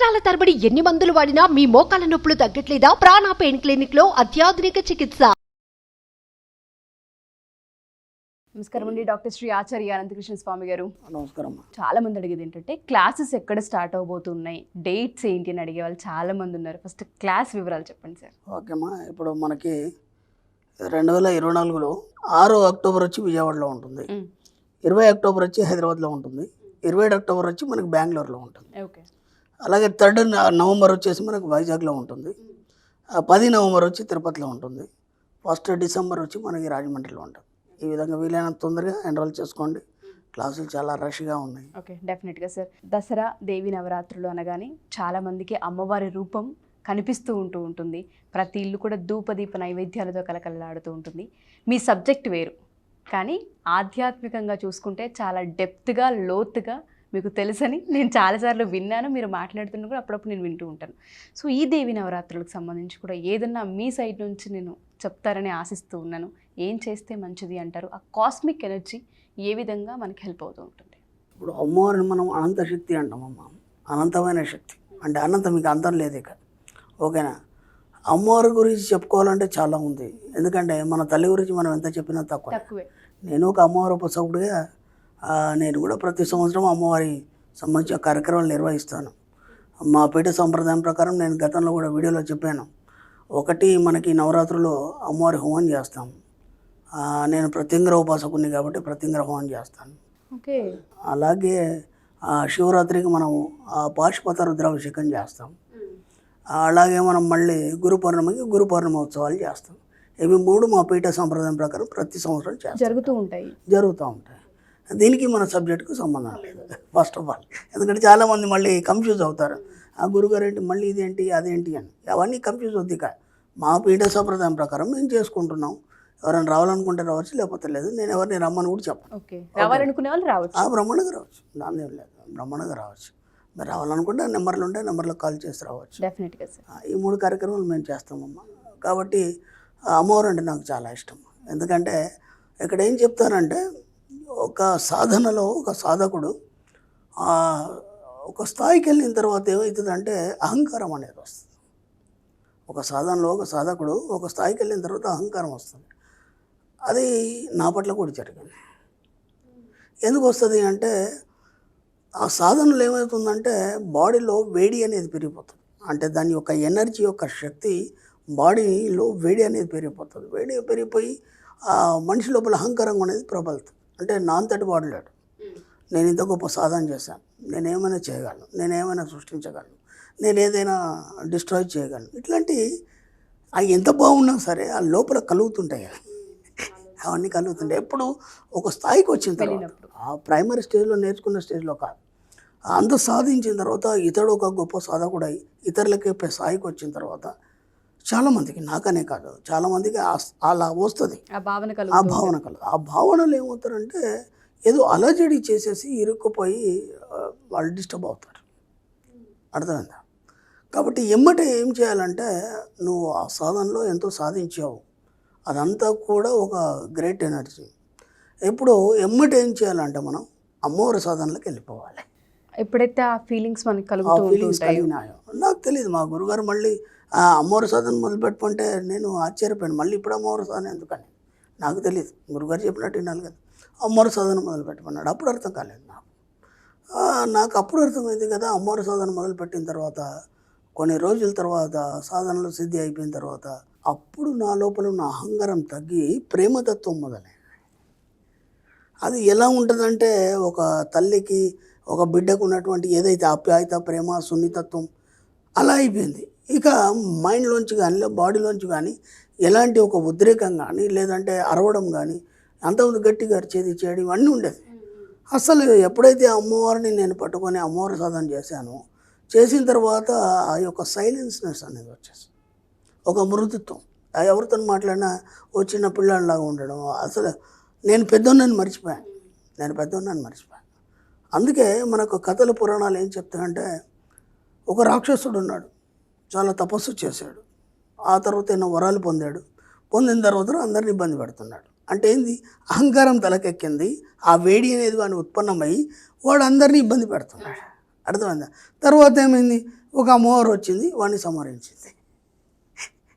సంవత్సరాల తరబడి ఎన్ని మందులు వాడినా మీ మోకాల నొప్పులు తగ్గట్లేదా? ప్రాణ పెయిన్ క్లినిక్ లో అత్యాధునిక చికిత్స. నమస్కారం అండి, డాక్టర్ శ్రీ ఆచార్య అనంతకృష్ణ స్వామి గారు. నమస్కారం. చాలా మంది అడిగేది ఏంటంటే క్లాసెస్ ఎక్కడ స్టార్ట్ అవబోతున్నాయి, డేట్స్ ఏంటి అని అడిగే వాళ్ళు చాలా మంది ఉన్నారు. ఫస్ట్ క్లాస్ వివరాలు చెప్పండి సార్. ఓకేమ్మా, ఇప్పుడు మనకి 2024లో 6 అక్టోబర్ వచ్చి విజయవాడలో ఉంటుంది, 20 అక్టోబర్ వచ్చి హైదరాబాద్లో ఉంటుంది, 27 అక్టోబర్ వచ్చి మనకి బెంగళూరులో ఉంటుంది. ఓకే. అలాగే 3 నవంబర్ వచ్చేసి మనకు వైజాగ్లో ఉంటుంది, 10 నవంబర్ వచ్చి తిరుపతిలో ఉంటుంది, 1 డిసెంబర్ వచ్చి మనకి రాజమండ్రిలో ఉంటుంది. ఈ విధంగా వీలైనంత తొందరగా ఎన్రోల్ చేసుకోండి. క్లాసులు చాలా రష్గా ఉన్నాయి. ఓకే, డెఫినెట్గా సార్. దసరా దేవి నవరాత్రులు అనగానే చాలామందికి అమ్మవారి రూపం కనిపిస్తూ ఉంటుంది. ప్రతి ఇల్లు కూడా ధూపదీప నైవేద్యాలతో కలకలలాడుతూ ఉంటుంది. మీ సబ్జెక్ట్ వేరు, కానీ ఆధ్యాత్మికంగా చూసుకుంటే చాలా డెప్త్గా లోతుగా మీకు తెలుసని నేను చాలాసార్లు విన్నాను. మీరు మాట్లాడుతున్నా కూడా అప్పుడప్పుడు నేను వింటూ ఉంటాను. సో ఈ దేవి నవరాత్రులకు సంబంధించి కూడా ఏదన్నా మీ సైడ్ నుంచి నేను చెప్తారని ఆశిస్తూ ఉన్నాను. ఏం చేస్తే మంచిది అంటారు? ఆ కాస్మిక్ ఎనర్జీ ఏ విధంగా మనకి హెల్ప్ అవుతూ ఉంటుంది? ఇప్పుడు అమ్మవారిని మనం అనంత శక్తి అంటామమ్మా. అనంతమైన శక్తి అంటే అనంతం, మీకు అంతం లేదు ఇక. ఓకేనా? అమ్మవారి గురించి చెప్పుకోవాలంటే చాలా ఉంది. ఎందుకంటే మన తల్లి గురించి మనం ఎంత చెప్పినా తక్కువే. నేను ఒక అమ్మవారి ఉపసకుడిగా నేను కూడా ప్రతి సంవత్సరం అమ్మవారి సంబంధించిన కార్యక్రమాలు నిర్వహిస్తాను. మా పీఠ సంప్రదాయం ప్రకారం నేను గతంలో కూడా వీడియోలో చెప్పాను. ఒకటి, మనకి నవరాత్రుల్లో అమ్మవారి హోమం చేస్తాం. నేను ప్రత్యంగ్ర ఉపాసకుని కాబట్టి ప్రత్యంగ్ర హోమం చేస్తాను. ఓకే. అలాగే శివరాత్రికి మనం పాశుపత రుద్రాభిషేకం చేస్తాం. అలాగే మనం మళ్ళీ గురు పౌర్ణమి ఉత్సవాలు చేస్తాం. ఇవి 3 మా పీఠ సంప్రదాయం ప్రకారం ప్రతి సంవత్సరం చేస్తాం, జరుగుతూ ఉంటాయి. దీనికి మన సబ్జెక్టుకు సంబంధం లేదు ఫస్ట్ ఆఫ్ ఆల్. ఎందుకంటే చాలామంది మళ్ళీ కన్ఫ్యూజ్ అవుతారు. ఆ గురుగారు ఏంటి, మళ్ళీ ఇదేంటి అదేంటి అని. అవన్నీ కన్ఫ్యూజ్ అవుతుంది. ఇక మా పీఠ సంప్రదాయం ప్రకారం మేము చేసుకుంటున్నాం. ఎవరైనా రావాలనుకుంటే రావచ్చు, లేకపోతే లేదు. నేను ఎవరిని రమ్మని కూడా చెప్పను. రావాలనుకునే వాళ్ళు రావచ్చు, బ్రహ్మణంగా రావచ్చు, దాని లేదు, బ్రహ్మణంగా రావచ్చు. మీరు రావాలనుకుంటే నెంబర్లు ఉంటే నెంబర్లో కాల్ చేసి రావచ్చు. డెఫినెట్గా సార్. ఈ 3 కార్యక్రమాలు మేము చేస్తామమ్మా. కాబట్టి అమ్మవారు అంటే నాకు చాలా ఇష్టం. ఎందుకంటే ఇక్కడ ఏం చెప్తారంటే, ఒక సాధనలో ఒక సాధకుడు ఒక స్థాయికి వెళ్ళిన తర్వాత ఏమవుతుందంటే అహంకారం అనేది వస్తుంది. ఒక సాధనలో ఒక సాధకుడు ఒక స్థాయికి వెళ్ళిన తర్వాత అహంకారం వస్తుంది. అది నా పట్ల కూడా జరిగింది. ఎందుకు వస్తుంది అంటే, ఆ సాధనలో ఏమవుతుందంటే బాడీలో వేడి అనేది పెరిగిపోతుంది. అంటే దాని యొక్క ఎనర్జీ యొక్క శక్తి బాడీలో వేడి అనేది పెరిగిపోతుంది. వేడి పెరిగిపోయి మనిషి లోపల అహంకారం అనేది ప్రబలుతుంది. అంటే నా అంతటి వాడు లేడు, నేను ఇంత గొప్ప సాధన చేశాను, నేనేమైనా చేయగలను, నేనేమైనా సృష్టించగలను, నేను ఏదైనా డిస్ట్రాయ్ చేయగలను. ఇట్లాంటి అవి ఎంత బాగున్నా సరే ఆ లోపల కలుగుతుంటాయి. అవన్నీ కలుగుతుంటాయి. ఎప్పుడు ఒక స్థాయికి వచ్చిన తర్వాత, ఆ ప్రైమరీ స్టేజ్లో నేర్చుకున్న స్టేజ్లో కాదు, అంత సాధించిన తర్వాత ఇతడు ఒక గొప్ప సాధకుడై ఇతరులకి స్థాయికి వచ్చిన తర్వాత చాలామందికి, నాకనే కాదు చాలామందికి అలా వస్తుంది ఆ భావన కలుగు. ఆ భావనలు ఏమవుతారంటే ఏదో అలజడి చేసేసి ఇరుక్కుపోయి వాళ్ళు డిస్టర్బ్ అవుతారు. అర్థమైందా? కాబట్టి ఎమ్మటే ఏం చేయాలంటే, నువ్వు ఆ సాధనలో ఎంతో సాధించావు, అదంతా కూడా ఒక గ్రేట్ ఎనర్జీ. ఎప్పుడు ఎమ్మటే ఏం చేయాలంటే మనం అమ్మవారి సాధనలోకి వెళ్ళిపోవాలి. ఎప్పుడైతే ఆ ఫీలింగ్స్ మనకు కలిగినాయో, నాకు తెలియదు. మా గురుగారు మళ్ళీ ఆ అమ్మవారి సాధన మొదలుపెట్టుకుంటే నేను ఆశ్చర్యపోయాను. మళ్ళీ ఇప్పుడు అమ్మవారి సాధన ఎందుకని నాకు తెలియదు. గురుగారు చెప్పినట్టు వినాలి కదా. అమ్మవారి సాధన మొదలుపెట్టుకున్నాడు. అప్పుడు అర్థం కాలేదు నాకు అప్పుడు అర్థమైంది కదా. అమ్మవారి సాధన మొదలుపెట్టిన తర్వాత కొన్ని రోజుల తర్వాత సాధనలో సిద్ధి అయిపోయిన తర్వాత అప్పుడు నా లోపల ఉన్న అహంకారం తగ్గి ప్రేమతత్వం మొదలైంది. అది ఎలా ఉంటుందంటే, ఒక తల్లికి ఒక బిడ్డకు ఉన్నటువంటి ఏదైతే ఆప్యాయత, ప్రేమ, సున్నితత్వం అలా అయిపోయింది. ఇక మైండ్లోంచి కానీ బాడీలోంచి కానీ ఎలాంటి ఒక ఉద్రేకం కానీ లేదంటే అరవడం కానీ, అంతకుముందు గట్టిగా అరిచేది చేయడం ఇవన్నీ ఉండేది. అసలు ఎప్పుడైతే అమ్మవారిని నేను పట్టుకొని అమ్మవారి సాధన చేసిన తర్వాత ఆ యొక్క సైలెన్స్నెస్ అనేది వచ్చేసి ఒక మృదుత్వం, ఎవరితో మాట్లాడినా ఓ చిన్న పిల్లలాగా ఉండడం. అసలు నేను పెద్దోన్నని మర్చిపోయాను. అందుకే మనకు కథల పురాణాలు ఏం చెప్తాయంటే, ఒక రాక్షసుడు ఉన్నాడు, చాలా తపస్సు చేశాడు, ఆ తర్వాత ఎన్నో వరాలు పొందిన తర్వాత అందరిని ఇబ్బంది పెడుతున్నాడు. అంటే ఏంది, అహంకారం తలకెక్కింది, ఆ వేడి అనేది వాడిని ఉత్పన్నమై వాడు అందరినీ ఇబ్బంది పెడుతున్నాడు. అర్థమైందా? తర్వాత ఏమైంది, ఒక అమ్మవారు వచ్చింది వాడిని సంహరించింది.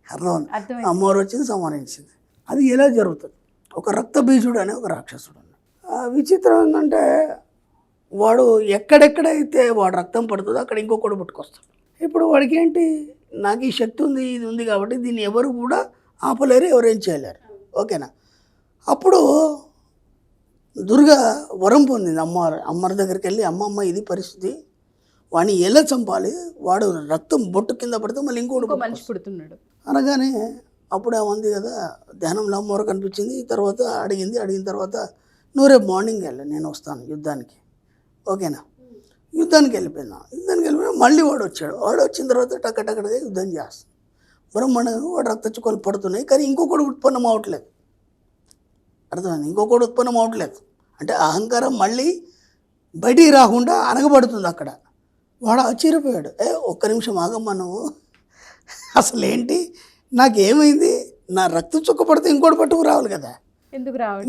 అర్థమైంది? అర్థమైంది. అమ్మవారు వచ్చింది సంహరించింది. అది ఎలా జరుగుతుంది? ఒక రక్తబీజుడు అనే ఒక రాక్షసుడు ఉన్నాడు. విచిత్రం ఏంటంటే వాడు ఎక్కడెక్కడైతే వాడు రక్తం పడుతుందో అక్కడ ఇంకొకడు పుట్టుకొస్తాడు. ఇప్పుడు వాడికి ఏంటి, నాకు ఈ శక్తి ఉంది, ఇది ఉంది కాబట్టి దీన్ని ఎవరు కూడా ఆపలేరు, ఎవరేం చేయలేరు. ఓకేనా? అప్పుడు దుర్గా వరం పొందింది అమ్మవారి దగ్గరికి వెళ్ళి, అమ్మమ్మ ఇది పరిస్థితి, వాడిని ఎలా చంపాలి, వాడు రక్తం బొట్టు కింద పడితే మళ్ళీ ఇంకోటి మనిషి పుడుతున్నాడు అనగానే అప్పుడు ఏమంది కదా, ధ్యానంలో అమ్మవారు కనిపించింది. తర్వాత అడిగిన తర్వాత నువ్వు రేపు మార్నింగ్ వెళ్ళి నేను వస్తాను యుద్ధానికి, ఓకేనా? యుద్ధానికి వెళ్ళిపోయినా మళ్ళీ వాడు వచ్చాడు. వాడు వచ్చిన తర్వాత టక్కటక్కడగా యుద్ధం చేస్తాను. బ్రహ్మాండంగా వాడు రక్త చుక్కలు పడుతున్నాయి, కానీ ఇంకొకటి ఉత్పన్నం అవ్వట్లేదు. అర్థమైంది? ఇంకొకటి ఉత్పన్నం అవ్వట్లేదు అంటే అహంకారం మళ్ళీ బయటికి రాకుండా అనగబడుతుంది అక్కడ. వాడు ఆశ్చర్యపోయాడు. ఒక్క నిమిషం ఆగమ్మా, నువ్వు అసలు ఏంటి, నాకేమైంది, నా రక్తం చుక్క పడితే ఇంకోటి పట్టుకు రావాలి కదా,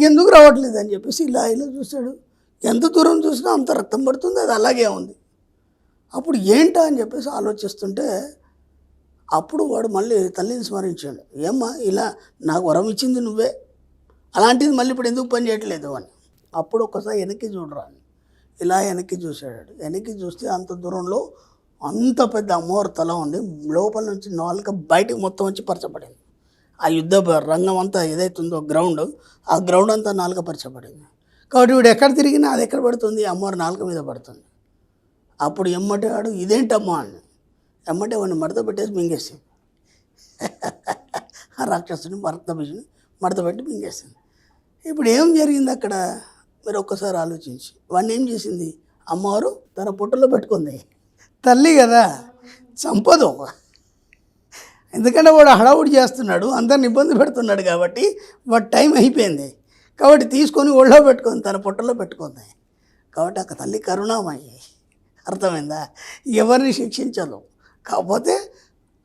ఎందుకు రావట్లేదు అని చెప్పేసి ఇలా చూశాడు. ఎంత దూరం చూసినా అంత రక్తం పడుతుంది, అది అలాగే ఉంది. అప్పుడు ఏంటా అని చెప్పేసి ఆలోచిస్తుంటే అప్పుడు వాడు మళ్ళీ తల్లిని స్మరించాడు. ఏమ్మా, ఇలా నాకు వరం ఇచ్చింది నువ్వే, అలాంటిది మళ్ళీ ఇప్పుడు ఎందుకు పని చేయట్లేదు అని. అప్పుడు ఒకసారి వెనక్కి చూడరా అని ఇలా వెనక్కి చూశాడు. వెనక్కి చూస్తే అంత దూరంలో అంత పెద్ద అమ్మవారి తల ఉంది. లోపల నుంచి నాలుక బయటకు మొత్తం వచ్చి పరచబడింది. ఆ యుద్ధ రంగం అంతా ఏదైతే ఉందో గ్రౌండ్, ఆ గ్రౌండ్ అంతా నాలుక పరచబడింది. కాబట్టి వీడు ఎక్కడ తిరిగినా అది ఎక్కడ పడుతుంది, అమ్మవారి నాలుక మీద పడుతుంది. అప్పుడు ఎమ్మటే వాడు ఇదేంటమ్మా అని ఎమ్మటే వాడిని మడత పెట్టేసి మింగేసింది. ఆ రాక్షసుని రక్తబీజుని మడత పెట్టి మింగేసింది. ఇప్పుడు ఏం జరిగింది అక్కడ మీరు ఒక్కసారి ఆలోచించి, వాడిని ఏం చేసింది అమ్మవారు, తన పుట్టలో పెట్టుకుంది. తల్లి కదా, చంపదు. ఎందుకంటే వాడు హడావుడి చేస్తున్నాడు, అందరిని ఇబ్బంది పెడుతున్నాడు కాబట్టి వాడు టైం అయిపోయింది. కాబట్టి తీసుకొని ఒళ్ళో పెట్టుకుంది, తన పుట్టలో పెట్టుకుంది. కాబట్టి ఆ తల్లి కరుణామయ్యి. అర్థమైందా? ఎవరిని శిక్షించదు, కాకపోతే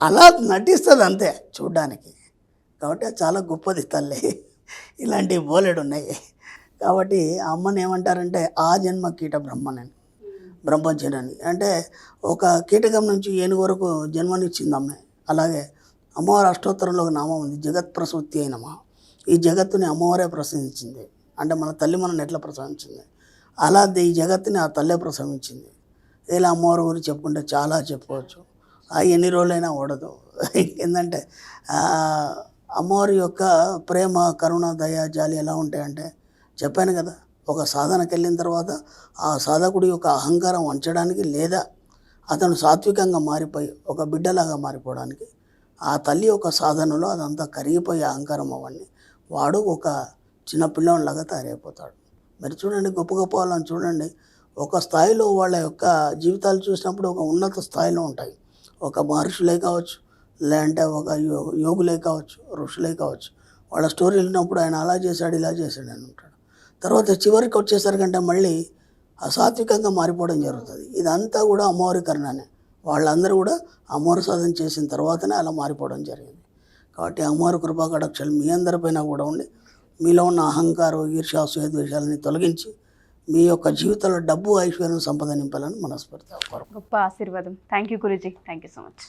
అలా నటిస్తుంది అంతే చూడ్డానికి. కాబట్టి అది చాలా గొప్పది తల్లి. ఇలాంటివి బోలెడు ఉన్నాయి. కాబట్టి ఆ అమ్మని ఏమంటారంటే ఆ జన్మ కీట బ్రహ్మనని, బ్రహ్మచర్యని. అంటే ఒక కీటకం నుంచి ఏనుగు వరకు జన్మనిచ్చింది అమ్మే. అలాగే అమ్మవారి అష్టోత్తరంలో ఒక నామం ఉంది, జగత్ ప్రసూతి అయినమా. ఈ జగత్తుని అమ్మవారే ప్రసవించింది. అంటే మన తల్లి మనల్ని ఎట్లా ప్రసవించింది, అలా ఈ జగత్తుని ఆ తల్లే ప్రసవించింది. ఇలా అమ్మవారి గురించి చెప్పుకుంటే చాలా చెప్పుకోవచ్చు. ఎన్ని రోజులైనా ఓడదు. ఏంటంటే అమ్మవారి యొక్క ప్రేమ, కరుణ, దయ, జాలి ఎలా ఉంటాయంటే చెప్పాను కదా, ఒక సాధనకి వెళ్ళిన తర్వాత ఆ సాధకుడి యొక్క అహంకారం వంచడానికి, లేదా అతను సాత్వికంగా మారిపోయి ఒక బిడ్డలాగా మారిపోవడానికి ఆ తల్లి యొక్క సాధనలో అదంతా కరిగిపోయి అహంకారం అవన్నీ వాడు ఒక చిన్న పిల్లవాడిలాగా తయారైపోతాడు. మరి చూడండి, గొప్ప గొప్ప వాళ్ళని చూడండి, ఒక స్థాయిలో వాళ్ళ యొక్క జీవితాలు చూసినప్పుడు ఒక ఉన్నత స్థాయిలో ఉంటాయి. ఒక మహర్షులే కావచ్చు, లేదంటే ఒక యోగులే కావచ్చు, ఋషులే కావచ్చు. వాళ్ళ స్టోరీ విన్నప్పుడు ఆయన అలా చేశాడు, ఇలా చేశాడు అని ఉంటాడు. తర్వాత చివరికి వచ్చేసరికంటే మళ్ళీ అసాత్వికంగా మారిపోవడం జరుగుతుంది. ఇదంతా కూడా అమ్మవారి కరుణనే. వాళ్ళందరూ కూడా అమ్మవారి సాధన చేసిన తర్వాతనే అలా మారిపోవడం జరిగింది. కాబట్టి అమ్మవారి కృపా కటాక్షాలు మీ అందరిపైన కూడా ఉండి మీలో ఉన్న అహంకారం, ఈర్ష్య, అసూయ, ద్వేషాలని తొలగించి మీ యొక్క జీవితంలో డబ్బు, ఐశ్వర్యం, సంపద నింపాలని మనస్ఫూర్తిగా కోరుకుంటున్నాను. గొప్ప ఆశీర్వాదం. Thank you Guruji. Thank you so much.